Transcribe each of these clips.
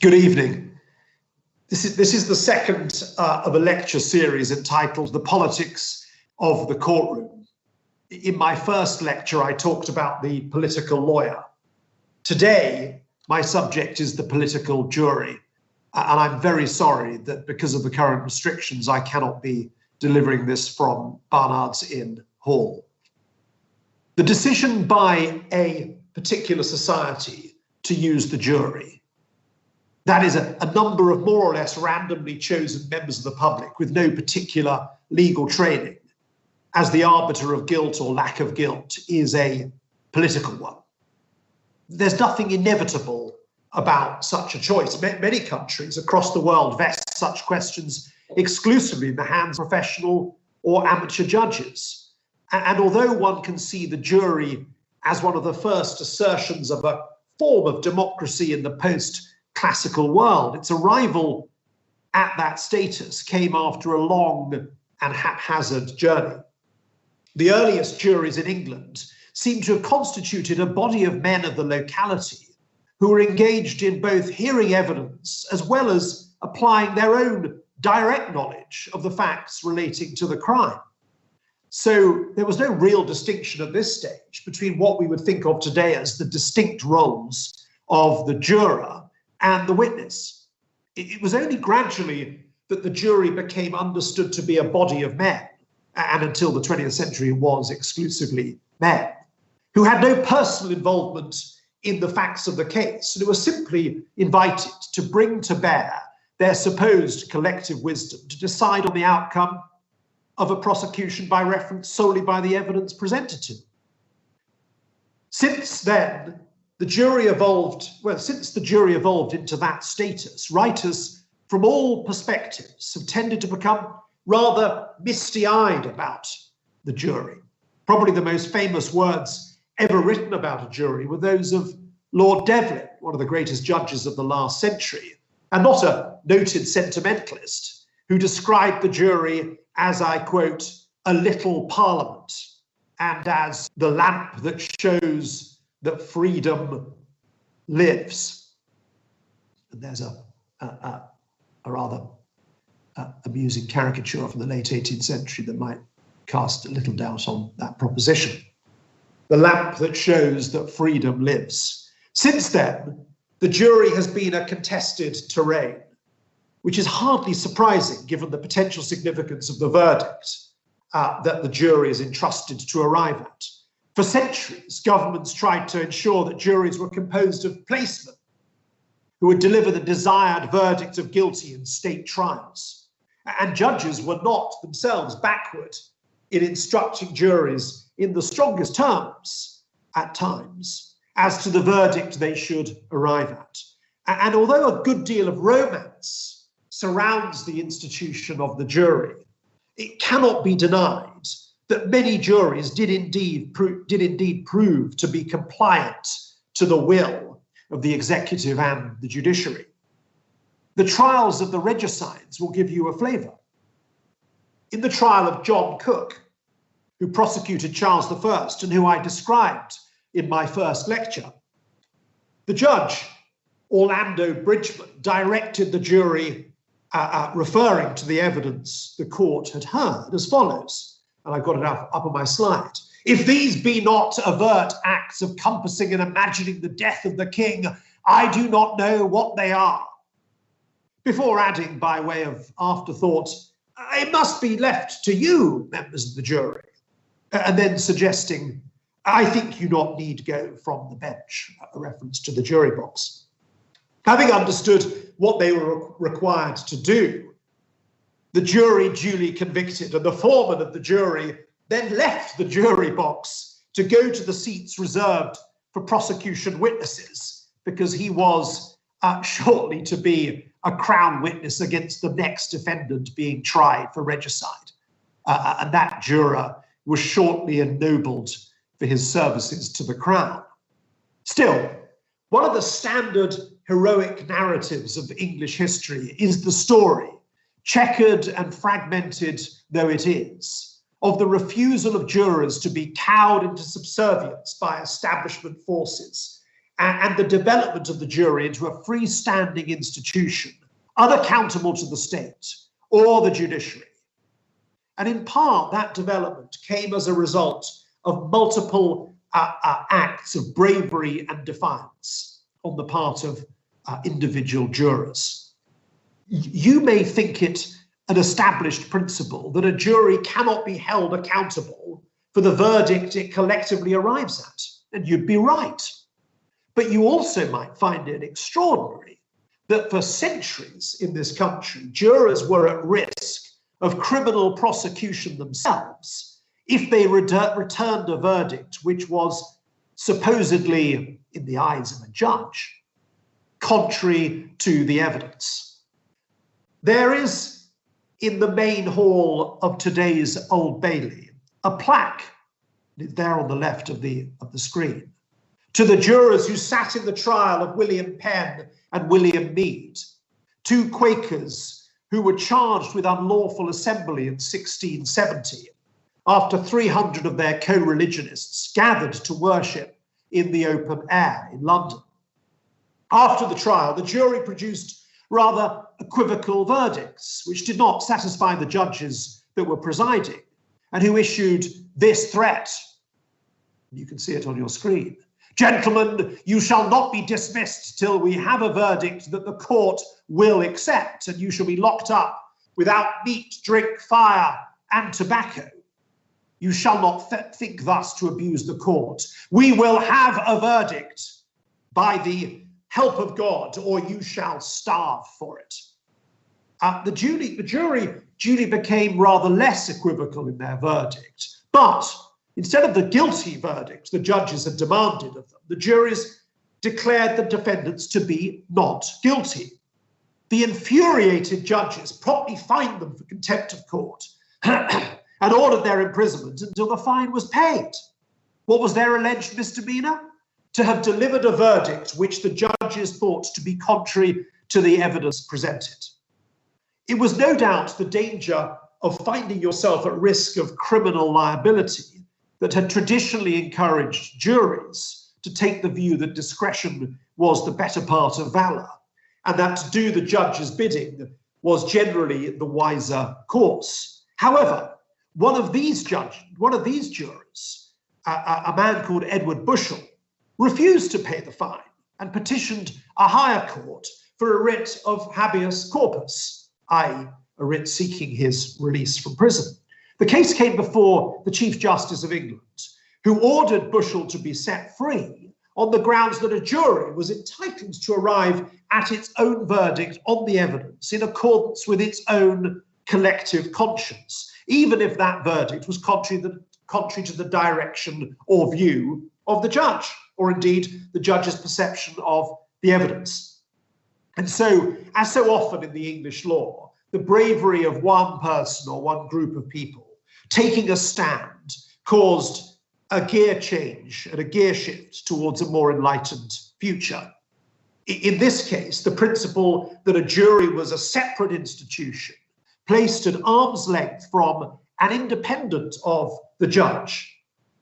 Good evening. This is the second of a lecture series entitled The Politics of the Courtroom. In my first lecture, I talked about the political lawyer. Today, my subject is the political jury. And I'm very sorry that because of the current restrictions, I cannot be delivering this from Barnard's Inn Hall. The decision by a particular society to use the jury, that is a number of more or less randomly chosen members of the public with no particular legal training, as the arbiter of guilt or lack of guilt, is a political one. There's nothing inevitable about such a choice. Many countries across the world vest such questions exclusively in the hands of professional or amateur judges. And although one can see the jury as one of the first assertions of a form of democracy in the post-classical world, its arrival at that status came after a long and haphazard journey. The earliest juries in England seem to have constituted a body of men of the locality who were engaged in both hearing evidence as well as applying their own direct knowledge of the facts relating to the crime. So there was no real distinction at this stage between what we would think of today as the distinct roles of the juror and the witness. It was only gradually that the jury became understood to be a body of men, and until the 20th century was exclusively men, who had no personal involvement in the facts of the case, and who were simply invited to bring to bear their supposed collective wisdom to decide on the outcome of a prosecution by reference solely by the evidence presented to them. Since then, the jury evolved into that status, writers from all perspectives have tended to become rather misty-eyed about the jury. Probably the most famous words ever written about a jury were those of Lord Devlin, one of the greatest judges of the last century, and not a noted sentimentalist, who described the jury as, I quote, a little parliament, and as the lamp that shows that freedom lives. And there's a rather amusing caricature from the late 18th century that might cast a little doubt on that proposition. The lamp that shows that freedom lives. Since then, the jury has been a contested terrain, which is hardly surprising given the potential significance of the verdict that the jury is entrusted to arrive at. For centuries, governments tried to ensure that juries were composed of placemen who would deliver the desired verdict of guilty in state trials. And judges were not themselves backward in instructing juries in the strongest terms, at times, as to the verdict they should arrive at. And although a good deal of romance surrounds the institution of the jury, it cannot be denied that many juries did indeed prove to be compliant to the will of the executive and the judiciary. The trials of the regicides will give you a flavour. In the trial of John Cook, who prosecuted Charles I and who I described in my first lecture, the judge, Orlando Bridgman, directed the jury, referring to the evidence the court had heard, as follows, and I've got it up on my slide. If these be not overt acts of compassing and imagining the death of the king, I do not know what they are. Before adding, by way of afterthought, it must be left to you, members of the jury, and then suggesting, I think you not need go from the bench, a reference to the jury box. Having understood what they were required to do, the jury duly convicted, and the foreman of the jury then left the jury box to go to the seats reserved for prosecution witnesses, because he was shortly to be a crown witness against the next defendant being tried for regicide. And that juror was shortly ennobled for his services to the crown. Still, one of the standard heroic narratives of English history is the story, checkered and fragmented though it is, of the refusal of jurors to be cowed into subservience by establishment forces and the development of the jury into a freestanding institution, unaccountable to the state or the judiciary. And in part, that development came as a result of multiple acts of bravery and defiance on the part of individual jurors. You may think it an established principle that a jury cannot be held accountable for the verdict it collectively arrives at, and you'd be right. But you also might find it extraordinary that for centuries in this country, jurors were at risk of criminal prosecution themselves if they returned a verdict which was supposedly, in the eyes of a judge, contrary to the evidence. There is, in the main hall of today's Old Bailey, a plaque, there on the left of the screen, to the jurors who sat in the trial of William Penn and William Mead, two Quakers who were charged with unlawful assembly in 1670, after 300 of their co-religionists gathered to worship in the open air in London. After the trial, the jury produced rather equivocal verdicts, which did not satisfy the judges that were presiding, and who issued this threat. You can see it on your screen. Gentlemen, you shall not be dismissed till we have a verdict that the court will accept, and you shall be locked up without meat, drink, fire, and tobacco. You shall not think thus to abuse the court. We will have a verdict by the help of God, or you shall starve for it. The jury duly became rather less equivocal in their verdict, but instead of the guilty verdict the judges had demanded of them, the juries declared the defendants to be not guilty. The infuriated judges promptly fined them for contempt of court and ordered their imprisonment until the fine was paid. What was their alleged misdemeanor? To have delivered a verdict which the judges thought to be contrary to the evidence presented. It was no doubt the danger of finding yourself at risk of criminal liability that had traditionally encouraged juries to take the view that discretion was the better part of valor, and that to do the judge's bidding was generally the wiser course. However, one of these jurors, a man called Edward Bushell, refused to pay the fine and petitioned a higher court for a writ of habeas corpus, i.e., a writ seeking his release from prison. The case came before the Chief Justice of England, who ordered Bushell to be set free on the grounds that a jury was entitled to arrive at its own verdict on the evidence in accordance with its own collective conscience, even if that verdict was contrary to the direction or view of the judge, or indeed the judge's perception of the evidence. And so, as so often in the English law, the bravery of one person or one group of people taking a stand caused a gear change and a gear shift towards a more enlightened future. In this case, the principle that a jury was a separate institution, placed at arm's length from and independent of the judge,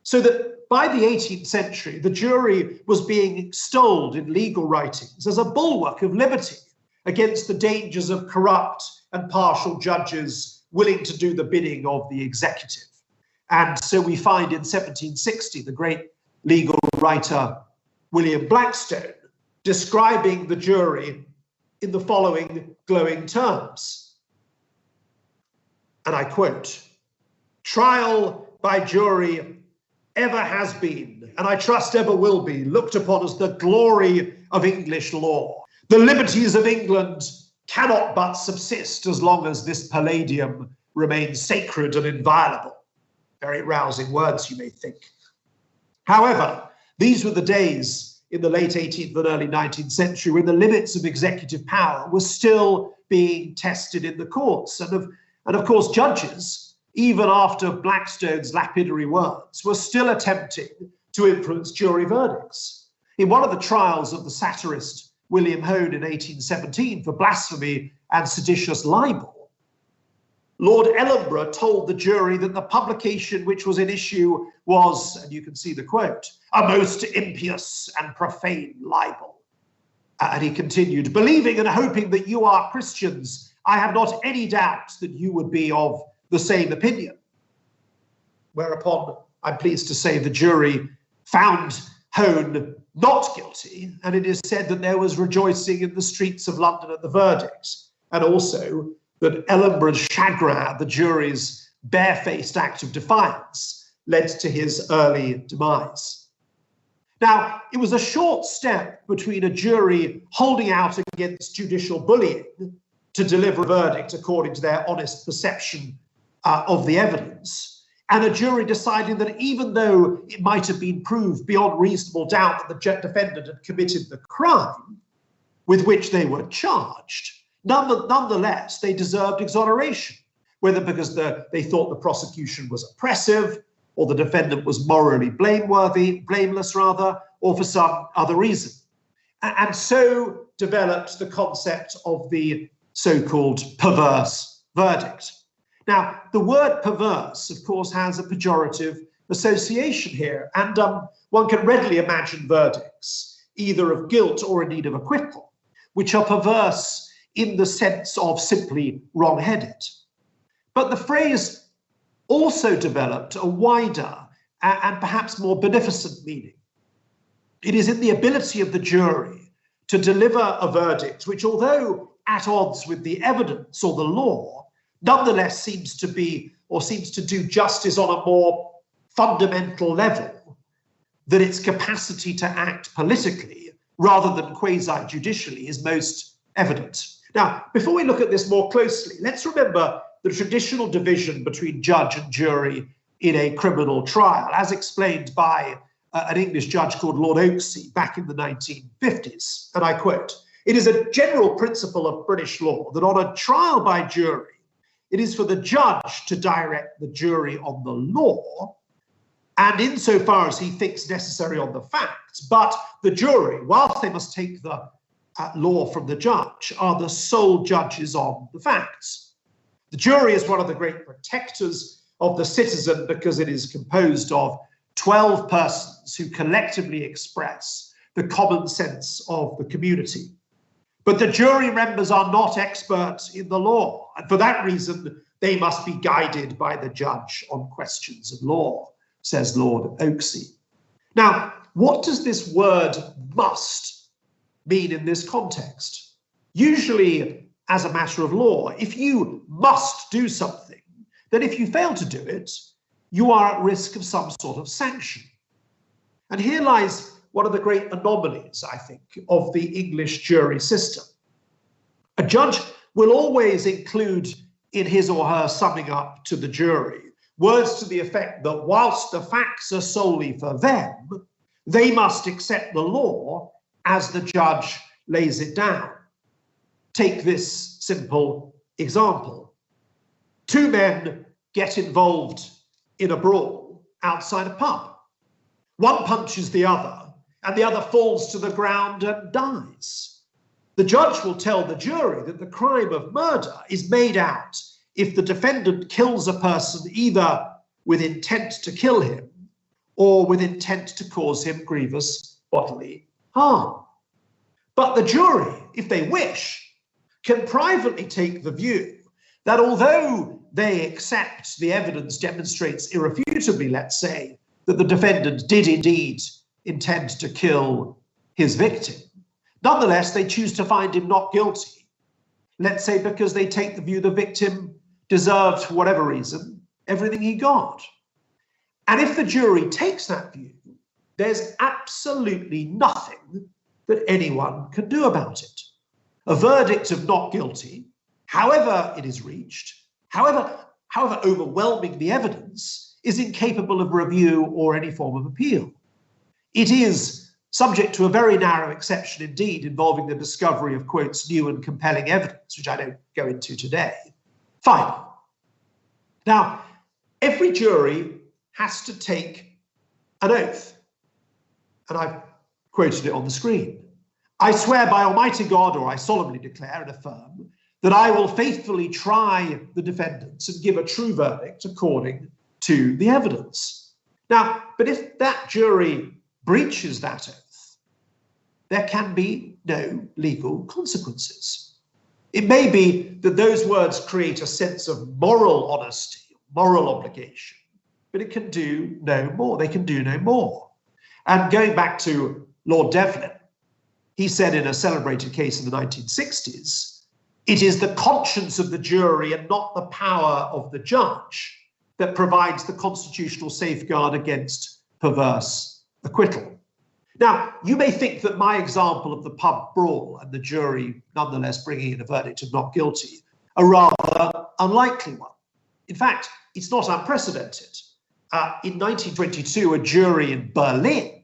so that by the 18th century, the jury was being extolled in legal writings as a bulwark of liberty against the dangers of corrupt and partial judges willing to do the bidding of the executive. And so we find in 1760, the great legal writer William Blackstone describing the jury in the following glowing terms. And I quote, "Trial by jury ever has been, and I trust ever will be, looked upon as the glory of English law. The liberties of England cannot but subsist as long as this palladium remains sacred and inviolable." Very rousing words, you may think. However, these were the days in the late 18th and early 19th century when the limits of executive power were still being tested in the courts. And of course, judges, even after Blackstone's lapidary words, were still attempting to influence jury verdicts. In one of the trials of the satirist William Hone in 1817 for blasphemy and seditious libel, Lord Ellenborough told the jury that the publication which was in issue was, and you can see the quote, a most impious and profane libel. And he continued, believing and hoping that you are Christians, I have not any doubt that you would be of the same opinion. Whereupon, I'm pleased to say, the jury found Hone not guilty, and it is said that there was rejoicing in the streets of London at the verdict, and also that Ellenborough's chagrin at the jury's barefaced act of defiance led to his early demise. Now, it was a short step between a jury holding out against judicial bullying to deliver a verdict according to their honest perception of the evidence, and a jury deciding that even though it might have been proved beyond reasonable doubt that the defendant had committed the crime with which they were charged, nonetheless, they deserved exoneration, whether because they thought the prosecution was oppressive, or the defendant was morally blameless, or for some other reason. And so developed the concept of the so-called perverse verdict. Now, the word perverse, of course, has a pejorative association here, and one can readily imagine verdicts, either of guilt or indeed of acquittal, which are perverse in the sense of simply wrong-headed. But the phrase also developed a wider and perhaps more beneficent meaning. It is in the ability of the jury to deliver a verdict which, although at odds with the evidence or the law, nonetheless seems to do justice on a more fundamental level, that its capacity to act politically rather than quasi-judicially is most evident. Now, before we look at this more closely, let's remember the traditional division between judge and jury in a criminal trial, as explained by an English judge called Lord Oaksey back in the 1950s. And I quote, "It is a general principle of British law that on a trial by jury, it is for the judge to direct the jury on the law, and insofar as he thinks necessary on the facts, but the jury, whilst they must take the law from the judge, are the sole judges on the facts. The jury is one of the great protectors of the citizen because it is composed of 12 persons who collectively express the common sense of the community. But the jury members are not experts in the law, and for that reason, they must be guided by the judge on questions of law," says Lord Oaksey. Now, what does this word must mean in this context? Usually, as a matter of law, if you must do something, then if you fail to do it, you are at risk of some sort of sanction. And here lies one of the great anomalies, I think, of the English jury system. A judge will always include in his or her summing up to the jury words to the effect that whilst the facts are solely for them, they must accept the law as the judge lays it down. Take this simple example. Two men get involved in a brawl outside a pub. One punches the other, and the other falls to the ground and dies. The judge will tell the jury that the crime of murder is made out if the defendant kills a person either with intent to kill him or with intent to cause him grievous bodily harm. But the jury, if they wish, can privately take the view that although they accept the evidence demonstrates irrefutably, let's say, that the defendant did indeed intend to kill his victim, nonetheless, they choose to find him not guilty. Let's say because they take the view the victim deserved, for whatever reason, everything he got. And if the jury takes that view, there's absolutely nothing that anyone can do about it. A verdict of not guilty, however it is reached, however overwhelming the evidence, is incapable of review or any form of appeal. It is subject to a very narrow exception indeed, involving the discovery of, quotes, new and compelling evidence, which I don't go into today. Fine. Now, every jury has to take an oath, and I've quoted it on the screen. "I swear by Almighty God, or I solemnly declare and affirm, that I will faithfully try the defendants and give a true verdict according to the evidence. Now, but if that jury breaches that oath, there can be no legal consequences. It may be that those words create a sense of moral honesty, moral obligation, but it can do no more. They can do no more. And going back to Lord Devlin, he said in a celebrated case in the 1960s, it is the conscience of the jury and not the power of the judge that provides the constitutional safeguard against perverse acquittal. Now, you may think that my example of the pub brawl and the jury nonetheless bringing in a verdict of not guilty a rather unlikely one. In fact, it's not unprecedented. In 1922, a jury in Berlin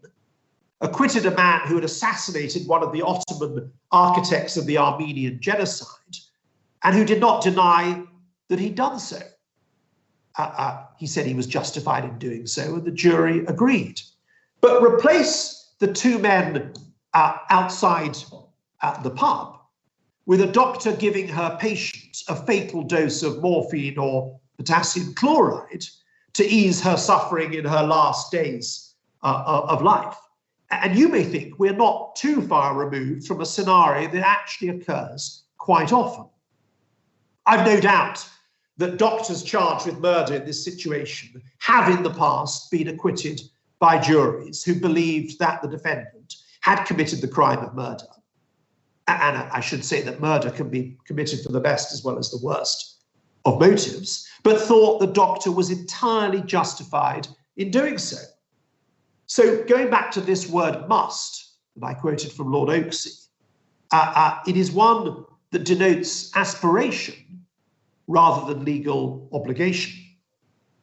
acquitted a man who had assassinated one of the Ottoman architects of the Armenian genocide and who did not deny that he'd done so. He said he was justified in doing so, and the jury agreed. But replace the two men outside the pub with a doctor giving her patient a fatal dose of morphine or potassium chloride to ease her suffering in her last days of life. And you may think we're not too far removed from a scenario that actually occurs quite often. I've no doubt that doctors charged with murder in this situation have in the past been acquitted by juries who believed that the defendant had committed the crime of murder. And I should say that murder can be committed for the best as well as the worst of motives, but thought the doctor was entirely justified in doing so. So going back to this word must, that I quoted from Lord Oaksey, it is one that denotes aspiration rather than legal obligation.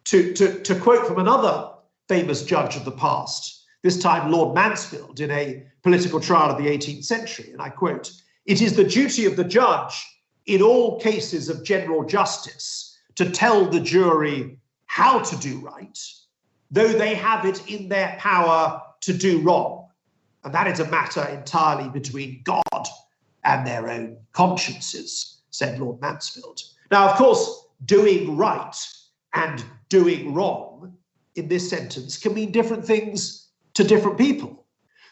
To quote from another famous judge of the past, this time Lord Mansfield in a political trial of the 18th century, and I quote, "It is the duty of the judge in all cases of general justice to tell the jury how to do right, though they have it in their power to do wrong. And that is a matter entirely between God and their own consciences," said Lord Mansfield. Now, of course, doing right and doing wrong in this sentence can mean different things to different people.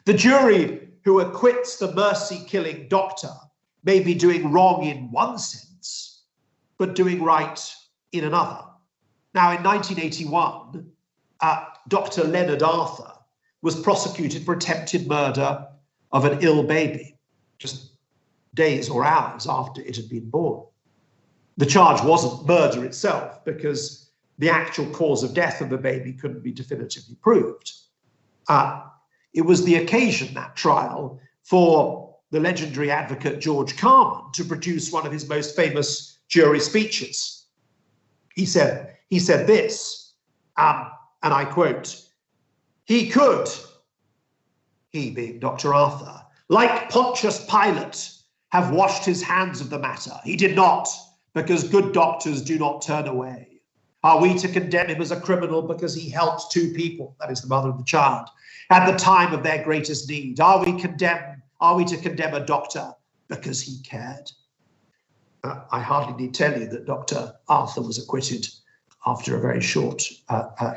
The jury who acquits the mercy-killing doctor may be doing wrong in one sense, but doing right in another. Now, in 1981, Dr. Leonard Arthur was prosecuted for attempted murder of an ill baby, just days or hours after it had been born. The charge wasn't murder itself because the actual cause of death of the baby couldn't be definitively proved. It was the occasion, that trial, for the legendary advocate George Carman to produce one of his most famous jury speeches. He said this, and I quote, "He could," he being Dr. Arthur, "like Pontius Pilate, have washed his hands of the matter. He did not, because good doctors do not turn away. Are we to condemn him as a criminal because he helped two people," that is the mother of the child, "at the time of their greatest need? Are we to condemn a doctor because he cared?" I hardly need tell you that Dr. Arthur was acquitted after a very short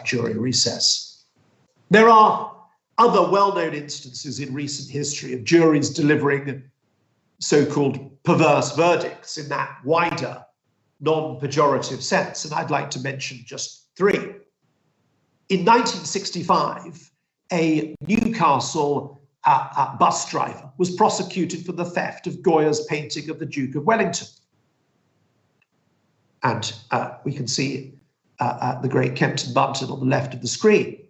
jury recess. There are other well-known instances in recent history of juries delivering so-called perverse verdicts in that wider, non-pejorative sense, and I'd like to mention just three. In 1965, a Newcastle bus driver was prosecuted for the theft of Goya's painting of the Duke of Wellington. And we can see the great Kempton Bunton on the left of the screen.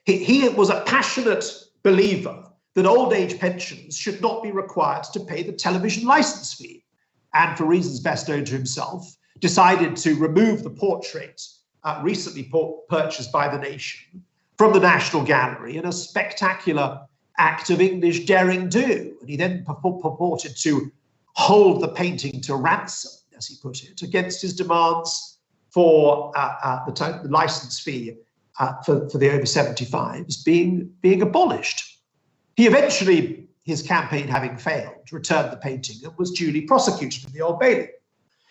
He was a passionate believer that old age pensions should not be required to pay the television license fee, and for reasons best known to himself, decided to remove the portrait recently purchased by the nation from the National Gallery in a spectacular act of English daring do. And he then purported to hold the painting to ransom, as he put it, against his demands for the license fee for the over 75s being abolished. He eventually, his campaign having failed, returned the painting and was duly prosecuted in the Old Bailey.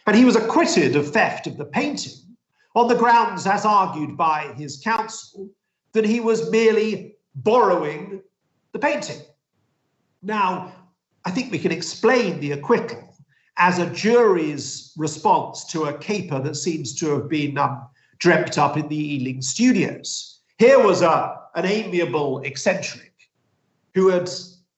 And he was acquitted of theft of the painting on the grounds, as argued by his counsel, that he was merely borrowing the painting. Now, I think we can explain the acquittal as a jury's response to a caper that seems to have been dreamt up in the Ealing studios. Here was an amiable eccentric who had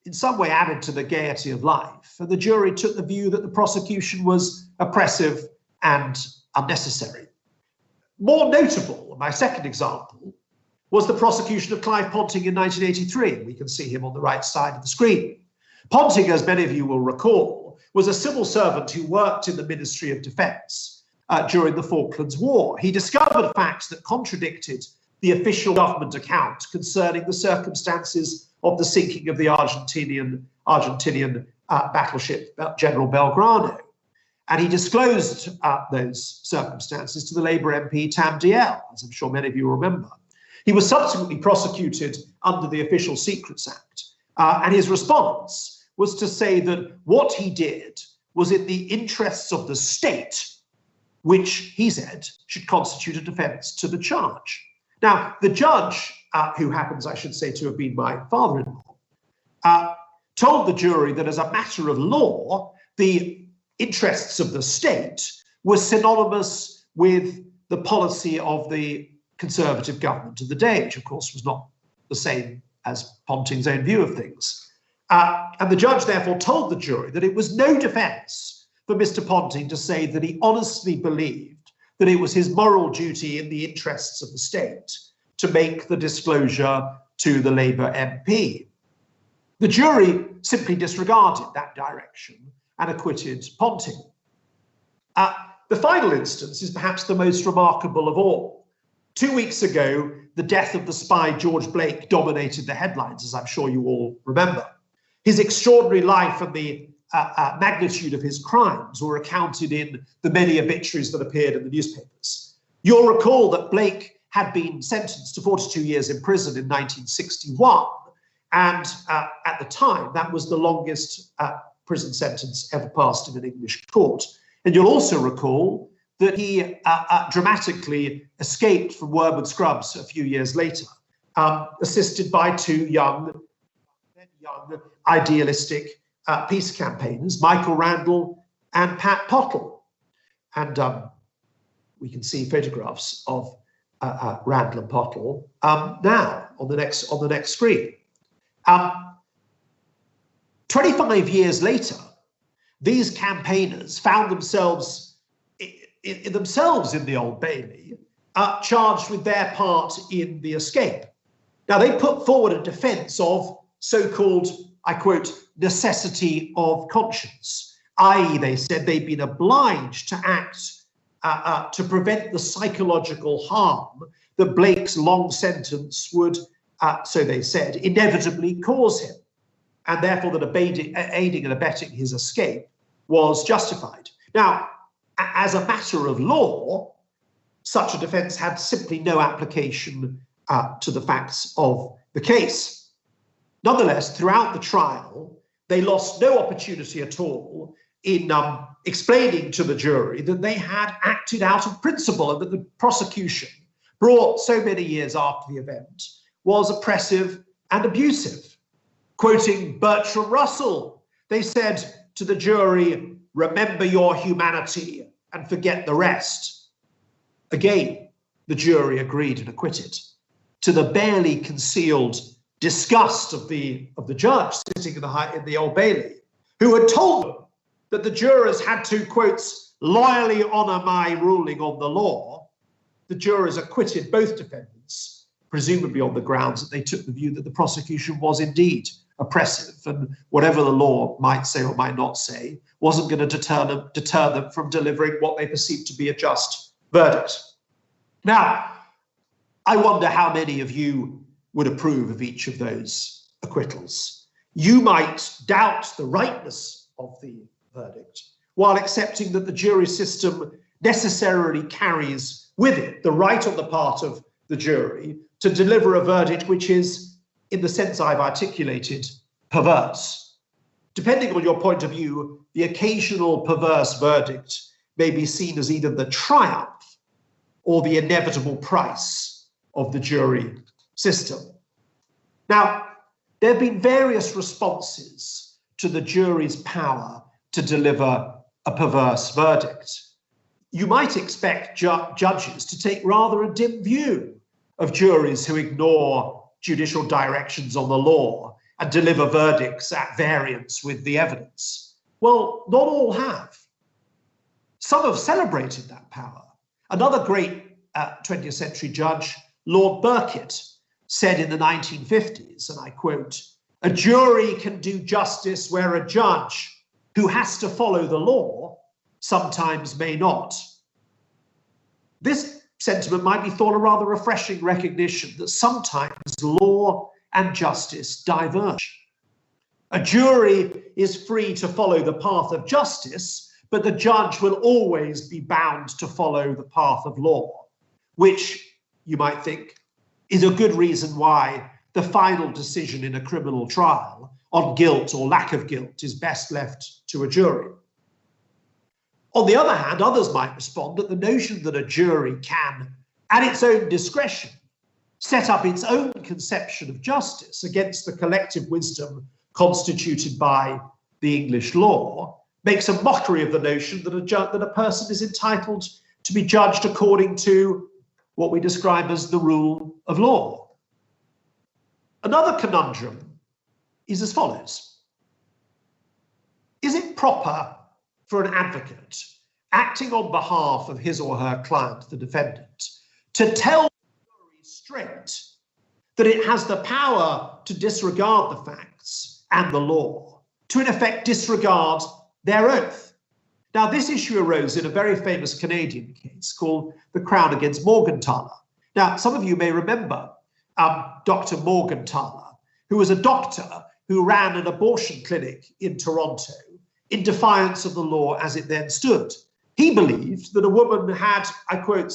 in some way added to the gaiety of life, and the jury took the view that the prosecution was oppressive and unnecessary. More notable, my second example, was the prosecution of Clive Ponting in 1983. We can see him on the right side of the screen. Ponting, as many of you will recall, was a civil servant who worked in the Ministry of Defence during the Falklands War. He discovered facts that contradicted the official government account concerning the circumstances of the sinking of the Argentinian battleship General Belgrano. And he disclosed those circumstances to the Labour MP Tam Dalyell, as I'm sure many of you remember. He was subsequently prosecuted under the Official Secrets Act, and his response was to say that what he did was in the interests of the state, which he said should constitute a defence to the charge. Now, the judge, who happens, I should say, to have been my father-in-law, told the jury that as a matter of law, the interests of the state were synonymous with the policy of the Conservative government of the day, which of course was not the same as Ponting's own view of things. And the judge therefore told the jury that it was no defence for Mr. Ponting to say that he honestly believed that it was his moral duty in the interests of the state to make the disclosure to the Labour MP. The jury simply disregarded that direction and acquitted Ponting. The final instance is perhaps the most remarkable of all. 2 weeks ago, the death of the spy George Blake dominated the headlines, as I'm sure you all remember. His extraordinary life and the magnitude of his crimes were recounted in the many obituaries that appeared in the newspapers. You'll recall that Blake had been sentenced to 42 years in prison in 1961, and at the time, that was the longest prison sentence ever passed in an English court. And you'll also recall that he dramatically escaped from Wormwood Scrubs a few years later, assisted by two young idealistic peace campaigners, Michael Randle and Pat Pottle. And we can see photographs of Randle and Pottle now on the next screen. 25 years later, these campaigners found themselves in the Old Bailey, charged with their part in the escape. Now, they put forward a defence of so-called, I quote, necessity of conscience, i.e. they said they'd been obliged to act to prevent the psychological harm that Blake's long sentence would, so they said, inevitably cause him, and therefore that aiding and abetting his escape was justified. Now, as a matter of law, such a defence had simply no application to the facts of the case. Nonetheless, throughout the trial, they lost no opportunity at all in explaining to the jury that they had acted out of principle and that the prosecution, brought so many years after the event, was oppressive and abusive. Quoting Bertrand Russell, they said to the jury, "Remember your humanity and forget the rest." Again, the jury agreed and acquitted, to the barely concealed disgust of the judge sitting in the Old Bailey, who had told them that the jurors had to, quotes, loyally honour my ruling on the law. The jurors acquitted both defendants, presumably on the grounds that they took the view that the prosecution was indeed oppressive, and whatever the law might say or might not say wasn't going to deter them from delivering what they perceived to be a just verdict. Now, I wonder how many of you would approve of each of those acquittals. You might doubt the rightness of the verdict, while accepting that the jury system necessarily carries with it the right on the part of the jury to deliver a verdict which is, in the sense I've articulated, perverse. Depending on your point of view, the occasional perverse verdict may be seen as either the triumph or the inevitable price of the jury system. Now, there have been various responses to the jury's power to deliver a perverse verdict. You might expect judges to take rather a dim view of juries who ignore judicial directions on the law and deliver verdicts at variance with the evidence. Well, not all have. Some have celebrated that power. Another great 20th century judge, Lord Burkitt, said in the 1950s, and I quote, "A jury can do justice where a judge who has to follow the law sometimes may not." This sentiment might be thought a rather refreshing recognition that sometimes law and justice diverge. A jury is free to follow the path of justice, but the judge will always be bound to follow the path of law, which you might think is a good reason why the final decision in a criminal trial on guilt or lack of guilt is best left to a jury. On the other hand, others might respond that the notion that a jury can, at its own discretion, set up its own conception of justice against the collective wisdom constituted by the English law makes a mockery of the notion that a person is entitled to be judged according to what we describe as the rule of law. Another conundrum is as follows. Is it proper for an advocate acting on behalf of his or her client, the defendant, to tell the jury straight that it has the power to disregard the facts and the law, to in effect disregard their oath? Now, this issue arose in a very famous Canadian case called the Crown against Morgentaler. Now, some of you may remember Dr. Morgentaler, who was a doctor who ran an abortion clinic in Toronto in defiance of the law as it then stood. He believed that a woman had, I quote,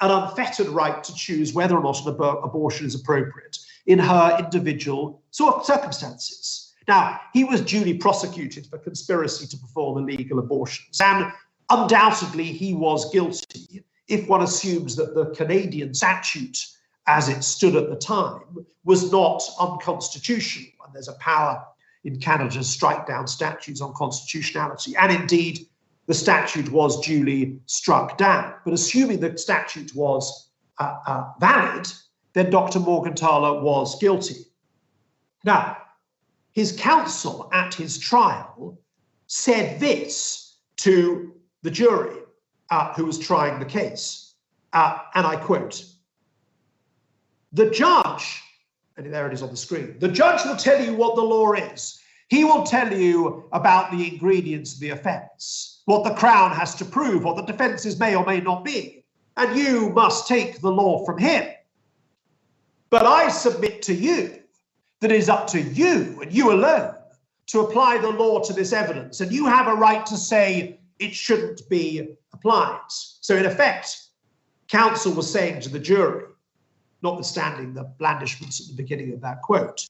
an unfettered right to choose whether or not an abortion is appropriate in her individual circumstances. Now, he was duly prosecuted for conspiracy to perform illegal abortions, and undoubtedly he was guilty if one assumes that the Canadian statute as it stood at the time was not unconstitutional, and there's a power in Canada to strike down statutes on constitutionality, and indeed the statute was duly struck down. But assuming the statute was valid, then Dr. Morgentaler was guilty. Now, his counsel at his trial said this to the jury who was trying the case, and I quote, "The judge," and there it is on the screen, "the judge will tell you what the law is. He will tell you about the ingredients of the offence, what the Crown has to prove, what the defences may or may not be, and you must take the law from him. But I submit to you that it is up to you and you alone to apply the law to this evidence, and you have a right to say it shouldn't be applied." So in effect, counsel was saying to the jury, notwithstanding the blandishments at the beginning of that quote,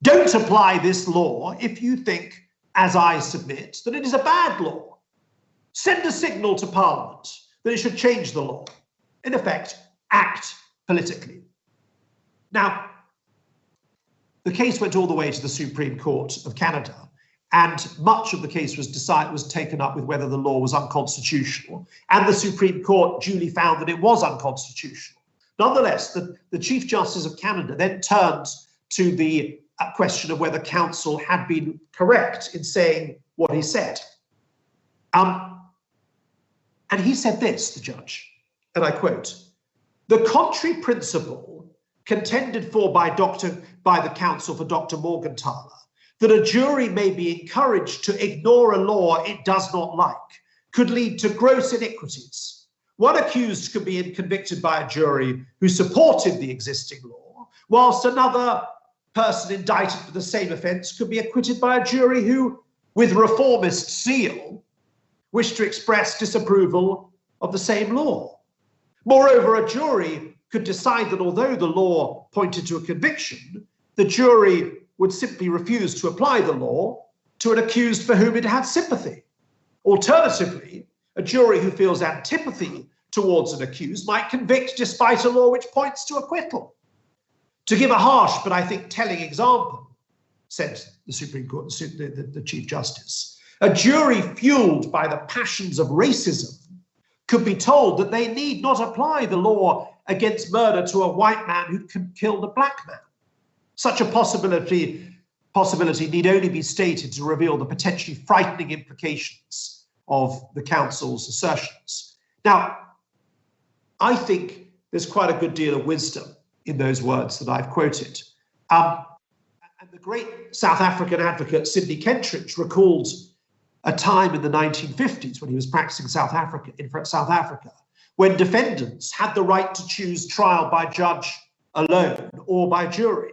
don't apply this law if you think, as I submit, that it is a bad law. Send a signal to Parliament that it should change the law. In effect, act politically. Now, the case went all the way to the Supreme Court of Canada, and much of the case was taken up with whether the law was unconstitutional, and the Supreme Court duly found that it was unconstitutional. Nonetheless, the Chief Justice of Canada then turned to the question of whether counsel had been correct in saying what he said. And he said this, the judge, and I quote, "The contrary principle contended for by the counsel for Dr. Morgentaler, that a jury may be encouraged to ignore a law it does not like, could lead to gross iniquities. One accused could be convicted by a jury who supported the existing law, whilst another person indicted for the same offence could be acquitted by a jury who, with reformist zeal, wished to express disapproval of the same law. Moreover, a jury could decide that although the law pointed to a conviction, the jury would simply refuse to apply the law to an accused for whom it had sympathy. Alternatively, A jury who feels antipathy towards an accused might convict despite a law which points to acquittal. To give a harsh but I think telling example, said the Supreme Court, the Chief Justice, a jury fueled by the passions of racism could be told that they need not apply the law against murder to a white man who killed a black man. Such a possibility need only be stated to reveal the potentially frightening implications of the council's assertions. Now, I think there's quite a good deal of wisdom in those words that I've quoted. And the great South African advocate Sidney Kentridge recalled a time in the 1950s when he was practicing in South Africa, when defendants had the right to choose trial by judge alone or by jury.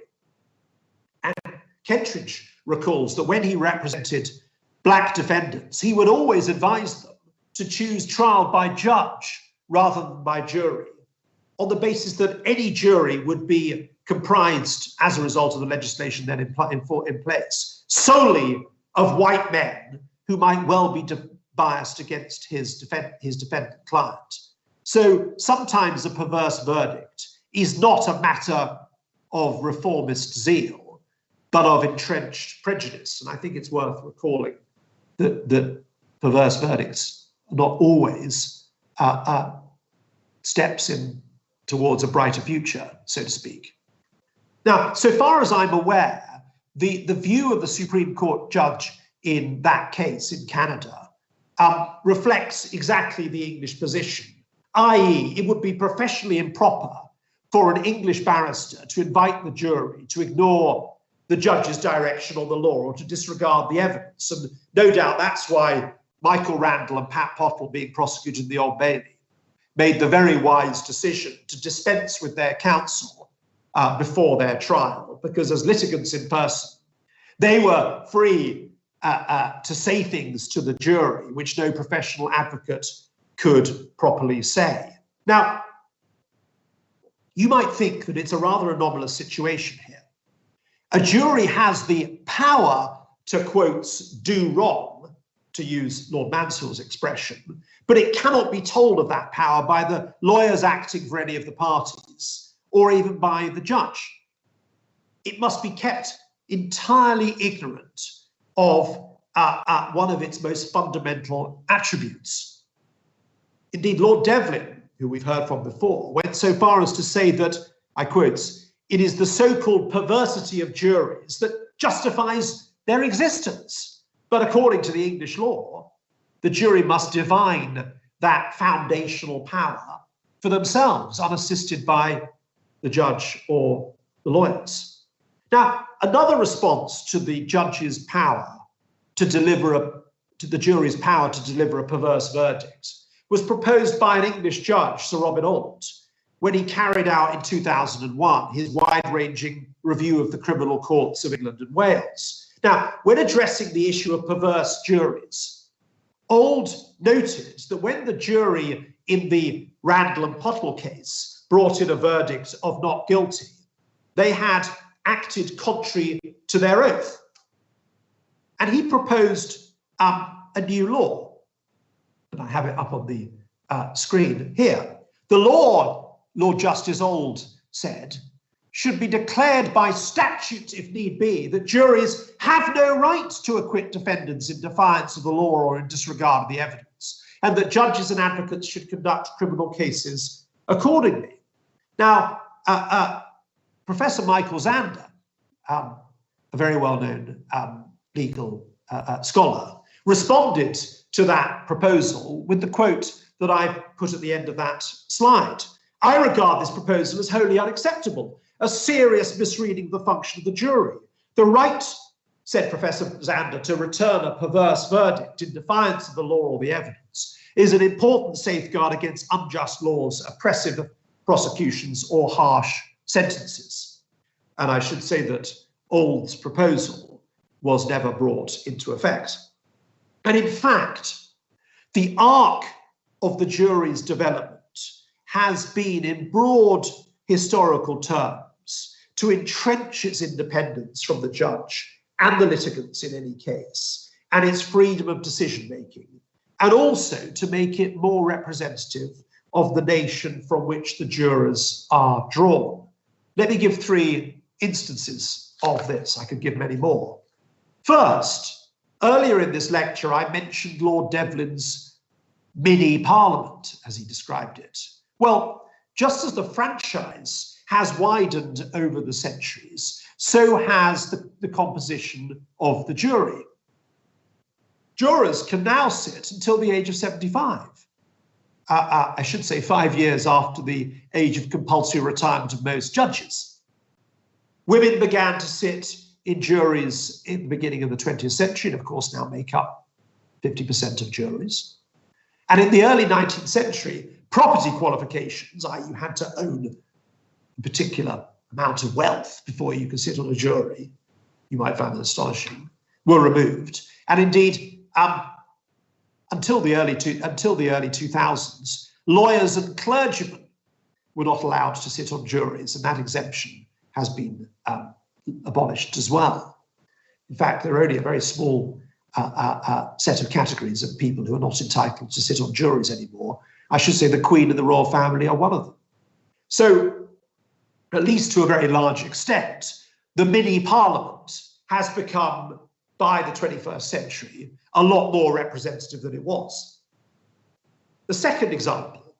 And Kentridge recalls that when he represented black defendants, he would always advise them to choose trial by judge rather than by jury, on the basis that any jury would be comprised, as a result of the legislation then in place, solely of white men who might well be biased against his defendant client. So sometimes a perverse verdict is not a matter of reformist zeal, but of entrenched prejudice. And I think it's worth recalling that perverse verdicts are not always steps towards a brighter future, so to speak. Now, so far as I'm aware, the view of the Supreme Court judge in that case in Canada reflects exactly the English position, i.e., it would be professionally improper for an English barrister to invite the jury to ignore the judge's direction on the law or to disregard the evidence. And no doubt that's why Michael Randle and Pat Pottle, being prosecuted in the Old Bailey, made the very wise decision to dispense with their counsel before their trial, because as litigants in person, they were free to say things to the jury which no professional advocate could properly say. Now, you might think that it's a rather anomalous situation here. A jury has the power to, quote, do wrong, to use Lord Mansfield's expression, but it cannot be told of that power by the lawyers acting for any of the parties or even by the judge. It must be kept entirely ignorant of one of its most fundamental attributes. Indeed, Lord Devlin, who we've heard from before, went so far as to say that, I quote, "It is the so-called perversity of juries that justifies their existence. But according to the English law, the jury must divine that foundational power for themselves, unassisted by the judge or the lawyers." Now, another response to the judge's power to the jury's power to deliver a perverse verdict was proposed by an English judge, Sir Robin Auld, when he carried out in 2001 his wide-ranging review of the criminal courts of England and Wales. Now, when addressing the issue of perverse juries, Auld noted that when the jury in the Randle and Pottle case brought in a verdict of not guilty, they had acted contrary to their oath. And he proposed a new law. And I have it up on the screen here. The law, Lord Justice Auld said, should be declared by statute, if need be, that juries have no right to acquit defendants in defiance of the law or in disregard of the evidence, and that judges and advocates should conduct criminal cases accordingly. Now, Professor Michael Zander, a very well-known legal scholar, responded to that proposal with the quote that I've put at the end of that slide. "I regard this proposal as wholly unacceptable, a serious misreading of the function of the jury. The right," said Professor Zander, "to return a perverse verdict in defiance of the law or the evidence is an important safeguard against unjust laws, oppressive prosecutions, or harsh sentences." And I should say that Auld's proposal was never brought into effect. And in fact, the arc of the jury's development has been, in broad historical terms, to entrench its independence from the judge and the litigants in any case, and its freedom of decision-making and also to make it more representative of the nation from which the jurors are drawn. Let me give 3 instances of this. I could give many more. First, earlier in this lecture, I mentioned Lord Devlin's mini parliament, as he described it. Well, just as the franchise has widened over the centuries, so has the composition of the jury. Jurors can now sit until the age of 75. I should say 5 years after the age of compulsory retirement of most judges. Women began to sit in juries in the beginning of the 20th century, and of course now make up 50% of juries. And in the early 19th century, property qualifications, i.e. you had to own a particular amount of wealth before you could sit on a jury, you might find that astonishing, were removed. And indeed, until the early 2000s, lawyers and clergymen were not allowed to sit on juries, and that exemption has been abolished as well. In fact, there are only a very small set of categories of people who are not entitled to sit on juries anymore. I should say the Queen and the royal family are one of them. So, at least to a very large extent, the mini parliament has become, by the 21st century, a lot more representative than it was. The second example,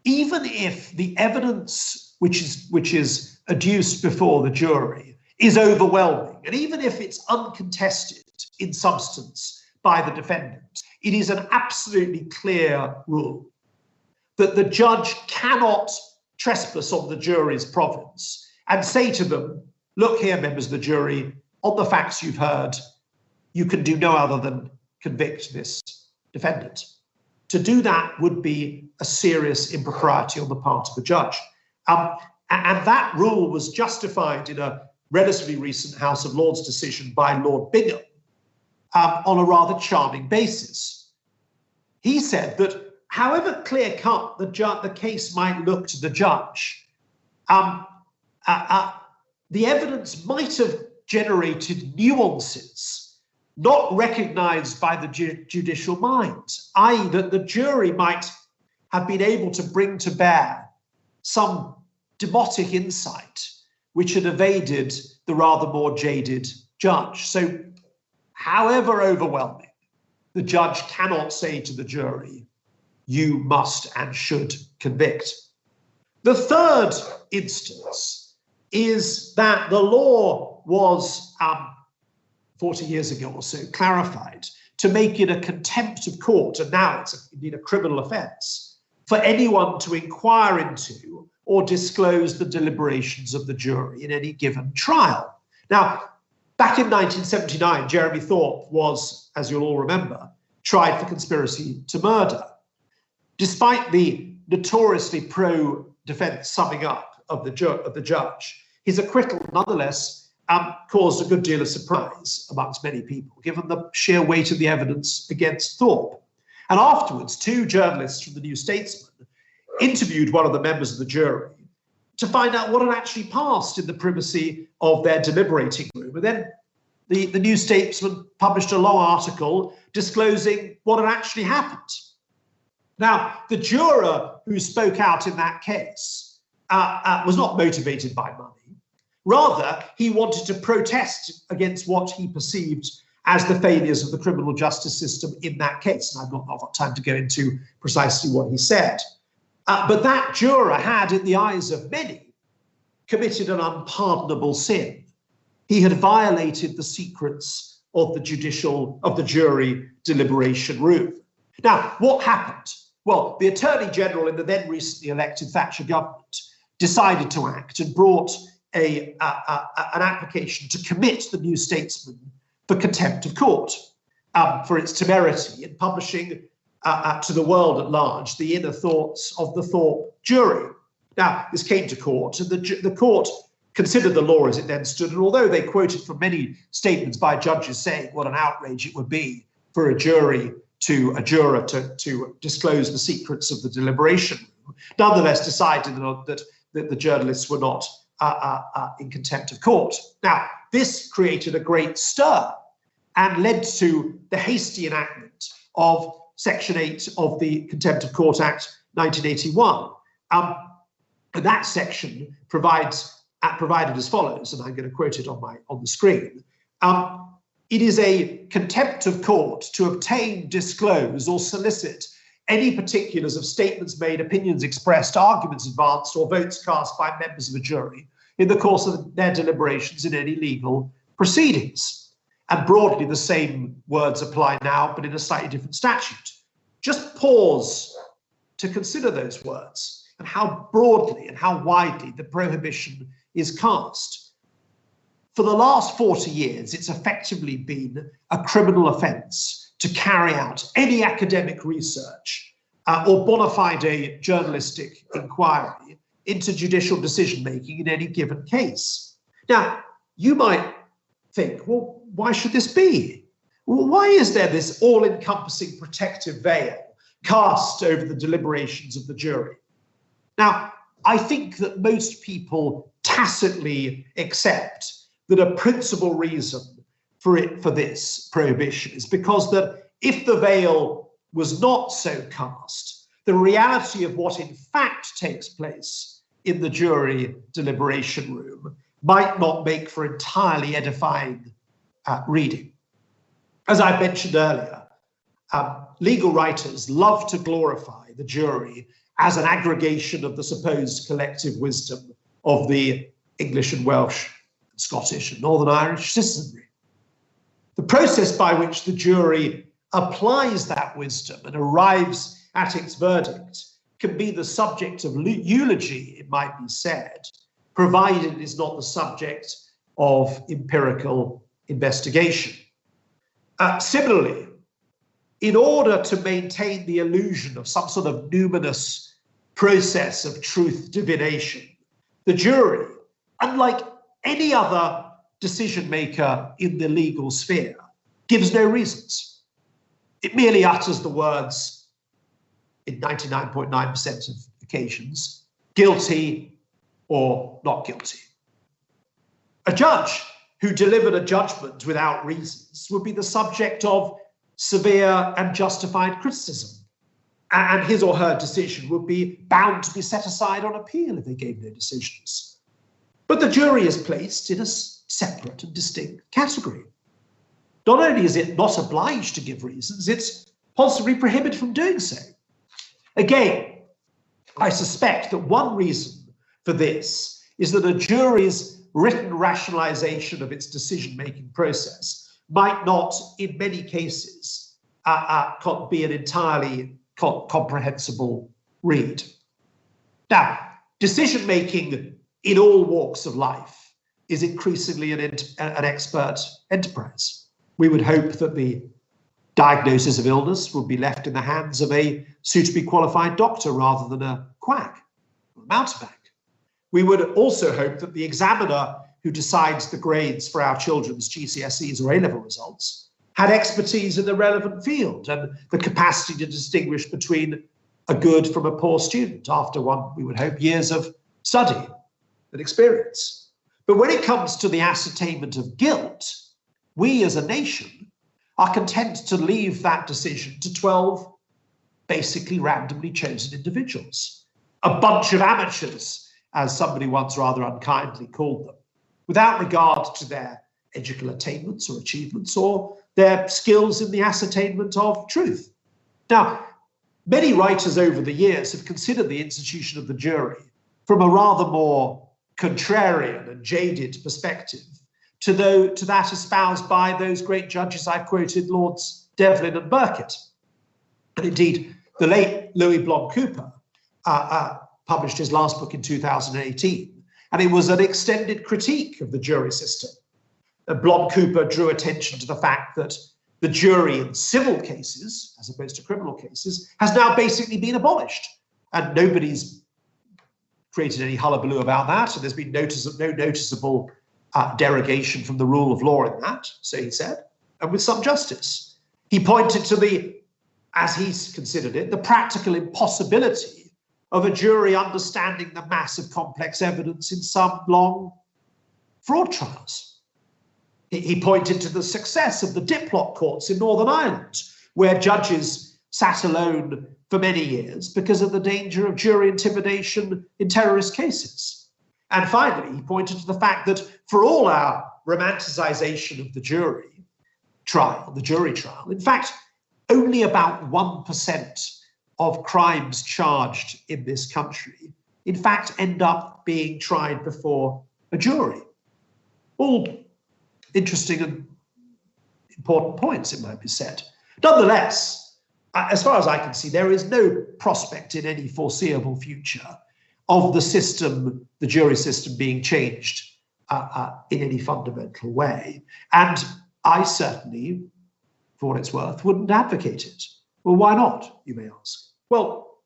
even if the evidence which is adduced before the jury is overwhelming, and even if it's uncontested in substance by the defendant, it is an absolutely clear rule that the judge cannot trespass on the jury's province and say to them, look here, members of the jury, on the facts you've heard, you can do no other than convict this defendant. To do that would be a serious impropriety on the part of the judge. And that rule was justified in a relatively recent House of Lords decision by Lord Bingham on a rather charming basis. He said that however clear-cut the case might look to the judge, the evidence might have generated nuances not recognized by the judicial mind, i.e. that the jury might have been able to bring to bear some demotic insight which had evaded the rather more jaded judge. So, however overwhelming, the judge cannot say to the jury, you must and should convict. The third instance is that the law was 40 years ago or so clarified to make it a contempt of court, and now it's indeed a criminal offence, for anyone to inquire into or disclose the deliberations of the jury in any given trial. Now, back in 1979, Jeremy Thorpe was, as you'll all remember, tried for conspiracy to murder. Despite the notoriously pro-defence summing up of the judge, his acquittal nonetheless caused a good deal of surprise amongst many people, given the sheer weight of the evidence against Thorpe. And afterwards, 2 journalists from the New Statesman interviewed one of the members of the jury to find out what had actually passed in the privacy of their deliberating room. And then the New Statesman published a long article disclosing what had actually happened. Now, the juror who spoke out in that case was not motivated by money. Rather, he wanted to protest against what he perceived as the failures of the criminal justice system in that case. And I've not got time to go into precisely what he said. But that juror had, in the eyes of many, committed an unpardonable sin. He had violated the secrets of the jury deliberation room. Now, what happened? Well, the Attorney General in the then recently elected Thatcher government decided to act and brought an application to commit the New Statesman for contempt of court for its temerity in publishing to the world at large the inner thoughts of the Thorpe jury. Now, this came to court, and the court considered the law as it then stood, and although they quoted from many statements by judges saying what an outrage it would be for a juror to disclose the secrets of the deliberation room, nonetheless decided that the journalists were not in contempt of court. Now, this created a great stir and led to the hasty enactment of Section 8 of the Contempt of Court Act 1981. And that section provided as follows, and I'm going to quote it on the screen. It is a contempt of court to obtain, disclose, or solicit any particulars of statements made, opinions expressed, arguments advanced, or votes cast by members of a jury in the course of their deliberations in any legal proceedings. And broadly, the same words apply now, but in a slightly different statute. Just pause to consider those words and how broadly and how widely the prohibition is cast. For the last 40 years, it's effectively been a criminal offence to carry out any academic research or bona fide journalistic inquiry into judicial decision-making in any given case. Now, you might think, well, why should this be? Well, why is there this all-encompassing protective veil cast over the deliberations of the jury? Now, I think that most people tacitly accept that a principal reason for this prohibition is because that if the veil was not so cast, the reality of what in fact takes place in the jury deliberation room might not make for entirely edifying reading. As I mentioned earlier, legal writers love to glorify the jury as an aggregation of the supposed collective wisdom of the English and Welsh, and Scottish and Northern Irish citizenry. The process by which the jury applies that wisdom and arrives at its verdict can be the subject of eulogy, it might be said, provided it is not the subject of empirical investigation. Similarly, in order to maintain the illusion of some sort of numinous process of truth divination, the jury, unlike any other decision maker in the legal sphere, gives no reasons. It merely utters the words, in 99.9% of occasions, guilty or not guilty. A judge who delivered a judgment without reasons would be the subject of severe and justified criticism, and his or her decision would be bound to be set aside on appeal if they gave no decisions. But the jury is placed in a separate and distinct category. Not only is it not obliged to give reasons, it's positively prohibited from doing so. Again, I suspect that one reason for this is that a jury's written rationalization of its decision-making process might not, in many cases, be an entirely comprehensible read. Now, decision-making in all walks of life is increasingly an expert enterprise. We would hope that the diagnosis of illness would be left in the hands of a suitably qualified doctor rather than a quack or a mountebank. We would also hope that the examiner who decides the grades for our children's GCSEs or A-level results had expertise in the relevant field and the capacity to distinguish between a good from a poor student after we would hope, years of study and experience. But when it comes to the ascertainment of guilt, we as a nation are content to leave that decision to 12 basically randomly chosen individuals, a bunch of amateurs, as somebody once rather unkindly called them, without regard to their educational attainments or achievements or their skills in the ascertainment of truth. Now, many writers over the years have considered the institution of the jury from a rather more contrarian and jaded perspective to that espoused by those great judges I've quoted, Lords Devlin and Birkett. And indeed, the late Louis Blanc-Cooper published his last book in 2018, and it was an extended critique of the jury system. Blanc-Cooper drew attention to the fact that the jury in civil cases, as opposed to criminal cases, has now basically been abolished. And nobody's created any hullabaloo about that, and there's been no noticeable derogation from the rule of law in that, so he said, and with some justice. He pointed to the, as he considered it, the practical impossibility of a jury understanding the mass of complex evidence in some long fraud trials. He pointed to the success of the Diplot courts in Northern Ireland, where judges sat alone for many years because of the danger of jury intimidation in terrorist cases. And finally, he pointed to the fact that for all our romanticization of the jury trial, in fact, only about 1% of crimes charged in this country, in fact, end up being tried before a jury. All interesting and important points, it might be said. Nonetheless, as far as I can see, there is no prospect in any foreseeable future of the system, the jury system, being changed in any fundamental way. And I certainly, for what it's worth, wouldn't advocate it. Well, why not, you may ask? Well,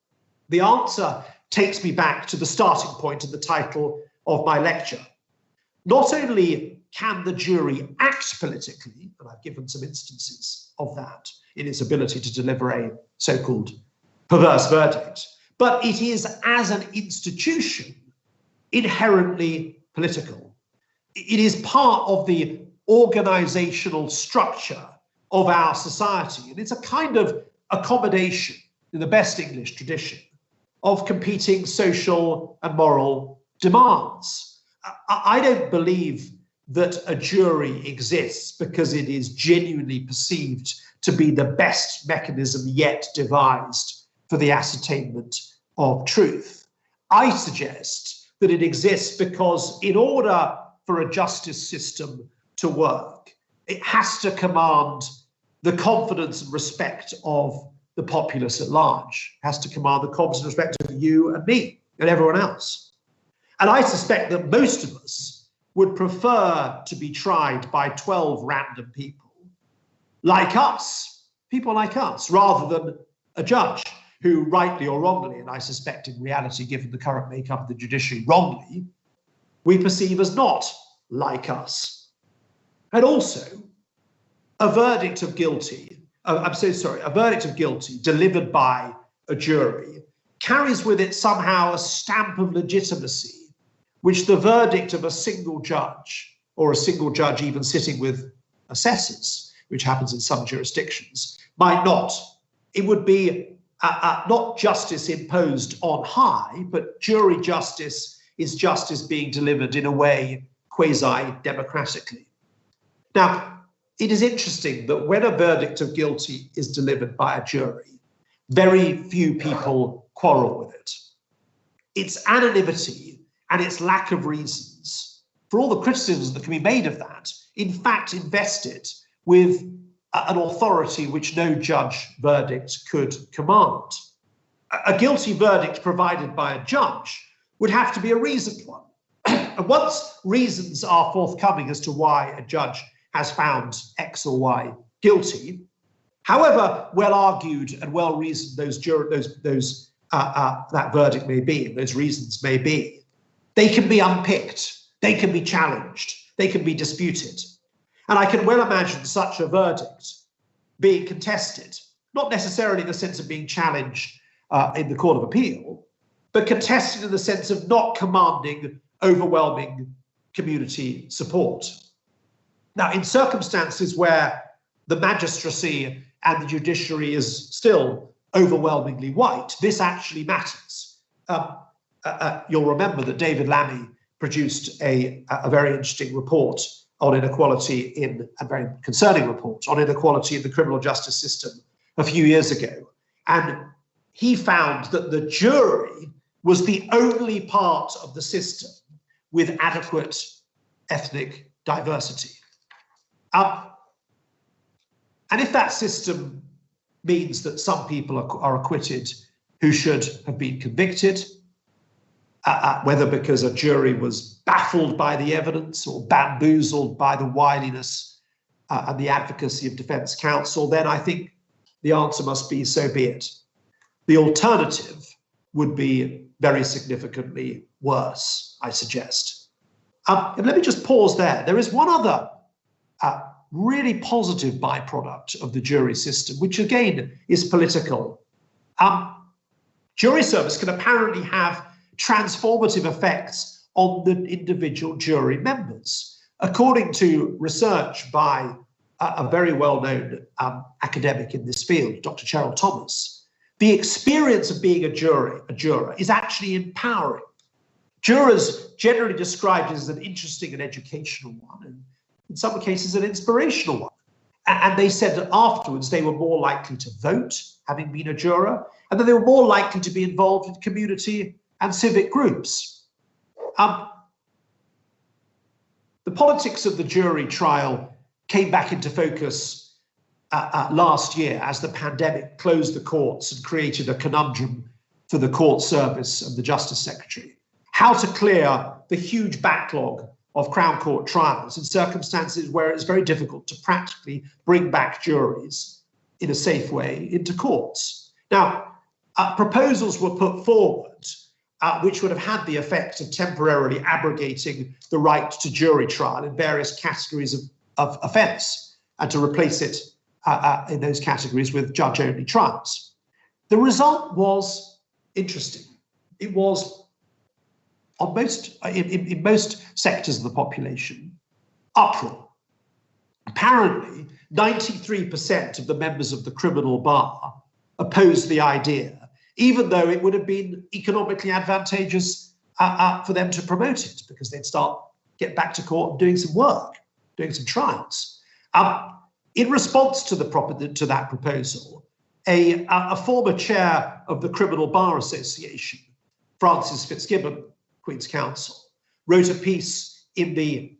the answer takes me back to the starting point in the title of my lecture. Not only can the jury act politically, and I've given some instances of that in its ability to deliver a so-called perverse verdict, but it is, as an institution, inherently political. It is part of the organizational structure of our society, and it's a kind of accommodation, in the best English tradition, of competing social and moral demands. I don't believe that a jury exists because it is genuinely perceived to be the best mechanism yet devised for the ascertainment of truth. I suggest that it exists because in order for a justice system to work, it has to command the confidence and respect of the populace at large, has to command the confidence and respect of you and me and everyone else. And I suspect that most of us would prefer to be tried by 12 random people like us, people like us, rather than a judge who, rightly or wrongly, and I suspect in reality, given the current makeup of the judiciary, wrongly, we perceive as not like us. And also, a verdict of guilty, a verdict of guilty delivered by a jury carries with it somehow a stamp of legitimacy, which the verdict of a single judge, or a single judge even sitting with assessors, which happens in some jurisdictions, might not. It would be not justice imposed on high, but jury justice is justice being delivered in a way quasi-democratically. Now, it is interesting that when a verdict of guilty is delivered by a jury, very few people quarrel with it. Its anonymity and its lack of reasons, for all the criticisms that can be made of that, in fact invest it with an authority which no judge verdict could command. A guilty verdict provided by a judge would have to be a reasoned one. And once reasons are forthcoming as to why a judge has found X or Y guilty, however well argued and well reasoned that verdict may be, and those reasons may be, they can be unpicked, they can be challenged, they can be disputed. And I can well imagine such a verdict being contested, not necessarily in the sense of being challenged in the Court of Appeal, but contested in the sense of not commanding overwhelming community support. Now, in circumstances where the magistracy and the judiciary is still overwhelmingly white, this actually matters. You'll remember that David Lammy produced a very interesting report on inequality a very concerning report on inequality in the criminal justice system a few years ago. And he found that the jury was the only part of the system with adequate ethnic diversity. And if that system means that some people are acquitted who should have been convicted, whether because a jury was baffled by the evidence or bamboozled by the wiliness and the advocacy of defense counsel, then I think the answer must be so be it. The alternative would be very significantly worse, I suggest. And let me just pause there. There is one other really positive byproduct of the jury system, which again is political. Jury service can apparently have transformative effects on the individual jury members. According to research by a very well-known academic in this field, Dr. Cheryl Thomas, the experience of being a juror is actually empowering. Jurors generally described it as an interesting and educational one, and in some cases an inspirational one. And they said that afterwards they were more likely to vote, having been a juror, and that they were more likely to be involved in community and civic groups. The politics of the jury trial came back into focus last year as the pandemic closed the courts and created a conundrum for the court service and the Justice Secretary. How to clear the huge backlog of Crown Court trials in circumstances where it's very difficult to practically bring back juries in a safe way into courts. Now, proposals were put forward which would have had the effect of temporarily abrogating the right to jury trial in various categories of offence and to replace it in those categories with judge-only trials. The result was interesting. It was, in most sectors of the population, uproar. Apparently, 93% of the members of the criminal bar opposed the idea, even though it would have been economically advantageous for them to promote it, because they'd get back to court and doing some work, doing some trials. In response to that proposal, a former chair of the Criminal Bar Association, Francis Fitzgibbon, Queen's Counsel, wrote a piece in the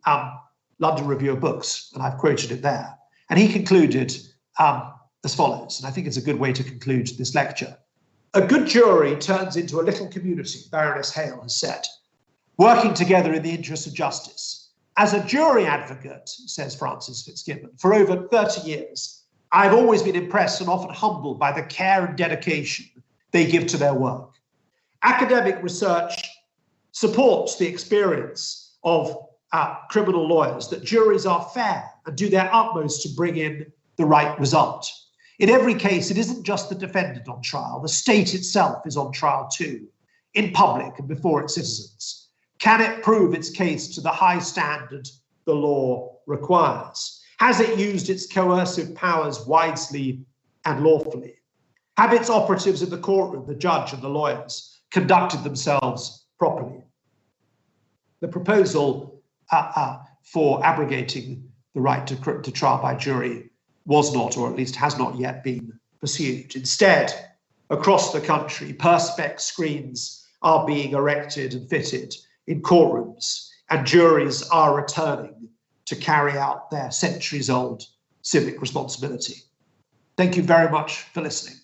London Review of Books, and I've quoted it there. And he concluded as follows, and I think it's a good way to conclude this lecture. A good jury turns into a little community, Baroness Hale has said, working together in the interest of justice. As a jury advocate, says Francis Fitzgibbon, for over 30 years, I've always been impressed and often humbled by the care and dedication they give to their work. Academic research supports the experience of criminal lawyers that juries are fair and do their utmost to bring in the right result. In every case, it isn't just the defendant on trial. The state itself is on trial too, in public and before its citizens. Can it prove its case to the high standard the law requires? Has it used its coercive powers wisely and lawfully? Have its operatives in the courtroom, the judge and the lawyers, conducted themselves properly? The proposal for abrogating the right to trial by jury was not, or at least has not yet been pursued. Instead, across the country, perspex screens are being erected and fitted in courtrooms, and juries are returning to carry out their centuries-old civic responsibility. Thank you very much for listening.